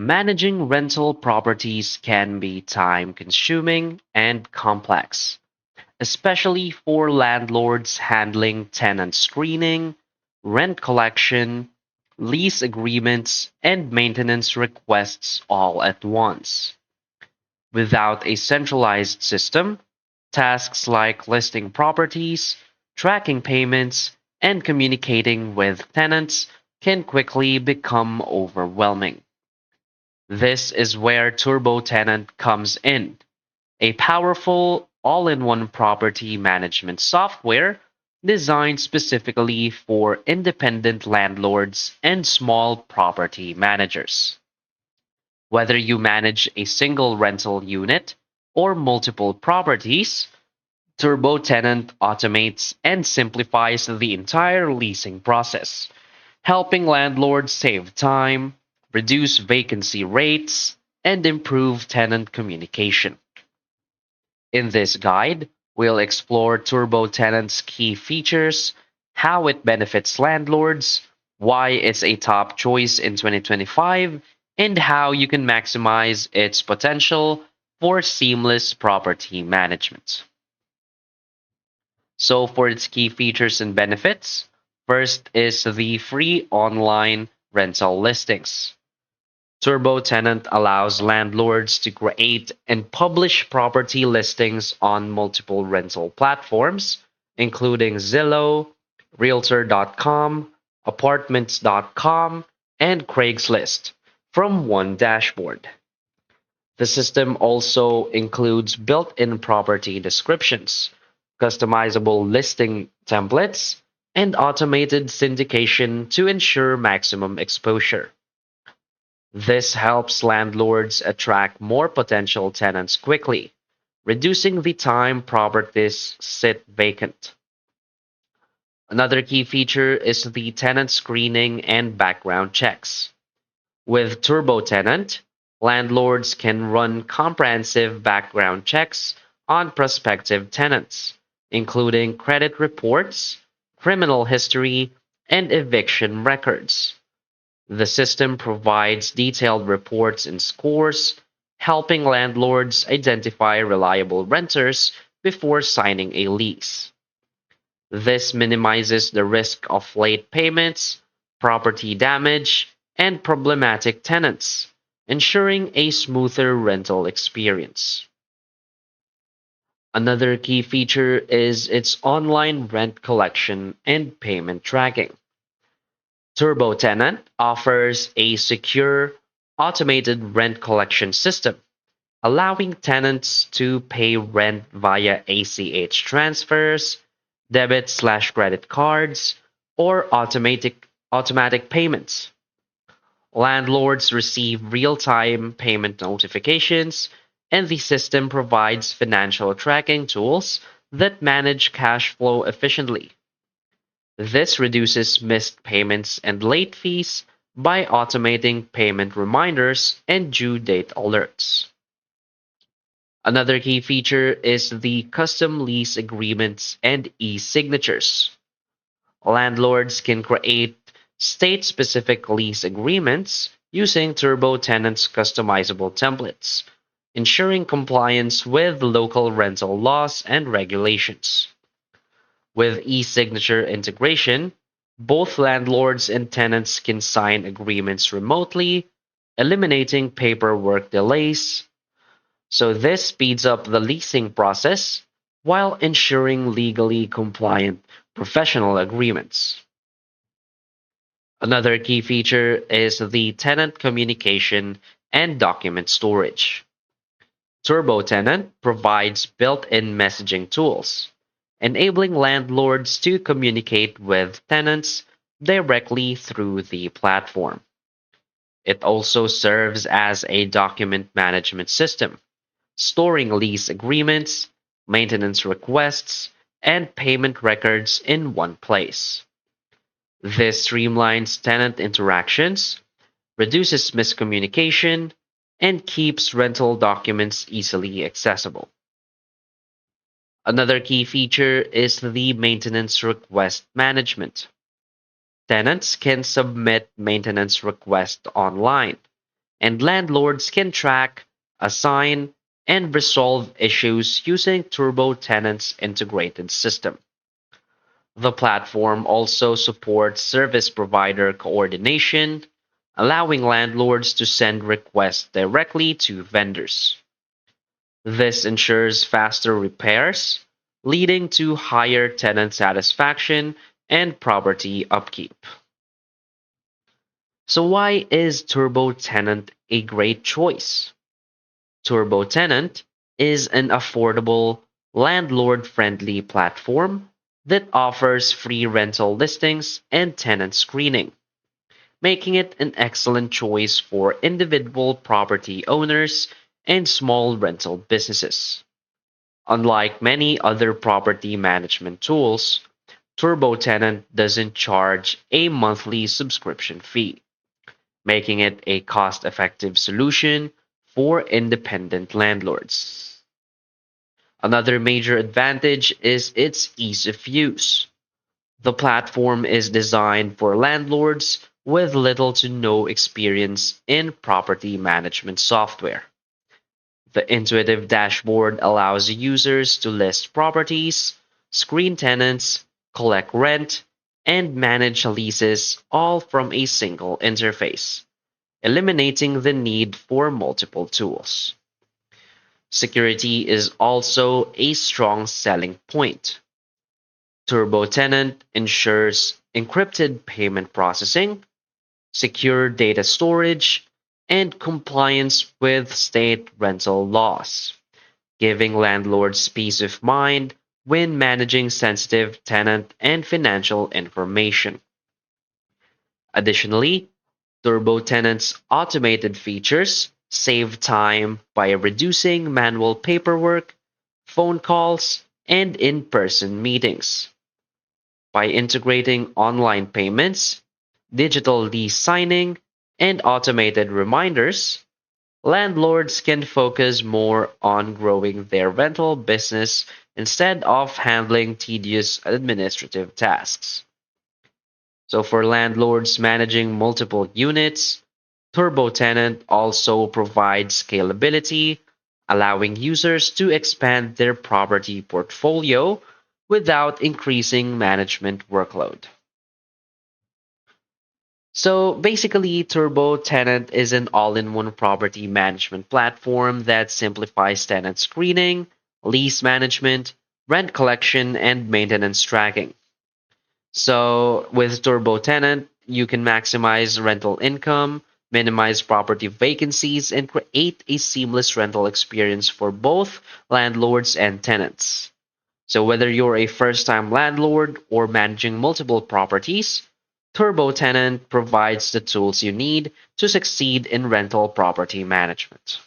Managing rental properties can be time consuming and complex, especially for landlords handling tenant screening, rent collection, lease agreements, and maintenance requests all at once. Without a centralized system, tasks like listing properties, tracking payments, and communicating with tenants can quickly become overwhelming. This is where TurboTenant comes in, a powerful all-in-one property management software designed specifically for independent landlords and small property managers. Whether you manage a single rental unit or multiple properties, TurboTenant automates and simplifies the entire leasing process, helping landlords save time, reduce vacancy rates, and improve tenant communication. In this guide, we'll explore TurboTenant's key features, how it benefits landlords, why it's a top choice in 2025, and how you can maximize its potential for seamless property management. So, for its key features and benefits, first is the free online rental listings. TurboTenant allows landlords to create and publish property listings on multiple rental platforms, including Zillow, Realtor.com, Apartments.com, and Craigslist, from one dashboard. The system also includes built in property descriptions, customizable listing templates, and automated syndication to ensure maximum exposure. This helps landlords attract more potential tenants quickly, reducing the time properties sit vacant. Another key feature is the tenant screening and background checks. With TurboTenant, landlords can run comprehensive background checks on prospective tenants, including credit reports, criminal history, and eviction records. The system provides detailed reports and scores, helping landlords identify reliable renters before signing a lease. This minimizes the risk of late payments, property damage, and problematic tenants, ensuring a smoother rental experience. Another key feature is its online rent collection and payment tracking. TurboTenant offers a secure, automated rent collection system, allowing tenants to pay rent via ACH transfers, debit/credit cards, or automatic payments. Landlords receive real-time payment notifications, and the system provides financial tracking tools that manage cash flow efficiently. This reduces missed payments and late fees by automating payment reminders and due date alerts. Another key feature is the custom lease agreements and e-signatures. Landlords can create state-specific lease agreements using TurboTenant's customizable templates, ensuring compliance with local rental laws and regulations. With e-signature integration, both landlords and tenants can sign agreements remotely, eliminating paperwork delays. So this speeds up the leasing process while ensuring legally compliant professional agreements. Another key feature is the tenant communication and document storage. TurboTenant provides built-in messaging tools, enabling landlords to communicate with tenants directly through the platform. It also serves as a document management system, storing lease agreements, maintenance requests, and payment records in one place. This streamlines tenant interactions, reduces miscommunication, and keeps rental documents easily accessible. Another key feature is the maintenance request management. Tenants can submit maintenance requests online, and landlords can track, assign, and resolve issues using TurboTenant's integrated system. The platform also supports service provider coordination, allowing landlords to send requests directly to vendors. This ensures faster repairs, leading to higher tenant satisfaction and property upkeep. So, why is TurboTenant a great choice? TurboTenant is an affordable, landlord friendly platform that offers free rental listings and tenant screening, making it an excellent choice for individual property owners and small rental businesses. Unlike many other property management tools, TurboTenant doesn't charge a monthly subscription fee, making it a cost effective solution for independent landlords. Another major advantage is its ease of use. The platform is designed for landlords with little to no experience in property management software. The intuitive dashboard allows users to list properties, screen tenants, collect rent, and manage leases all from a single interface, eliminating the need for multiple tools. Security is also a strong selling point. TurboTenant ensures encrypted payment processing, secure data storage, and compliance with state rental laws, giving landlords peace of mind when managing sensitive tenant and financial information. Additionally, TurboTenant's automated features save time by reducing manual paperwork, phone calls, and in person meetings. By integrating online payments, digital lease signing, and automated reminders, landlords can focus more on growing their rental business instead of handling tedious administrative tasks. So, for landlords managing multiple units, TurboTenant also provides scalability, allowing users to expand their property portfolio without increasing management workload. So basically, TurboTenant is an all in one property management platform that simplifies tenant screening, lease management, rent collection, and maintenance tracking. So with TurboTenant, you can maximize rental income, minimize property vacancies, and create a seamless rental experience for both landlords and tenants. So whether you're a first-time landlord or managing multiple properties, TurboTenant provides the tools you need to succeed in rental property management.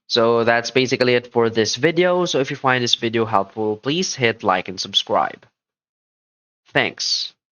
So that's basically it for this video. So if you find this video helpful, please hit like and subscribe. Thanks.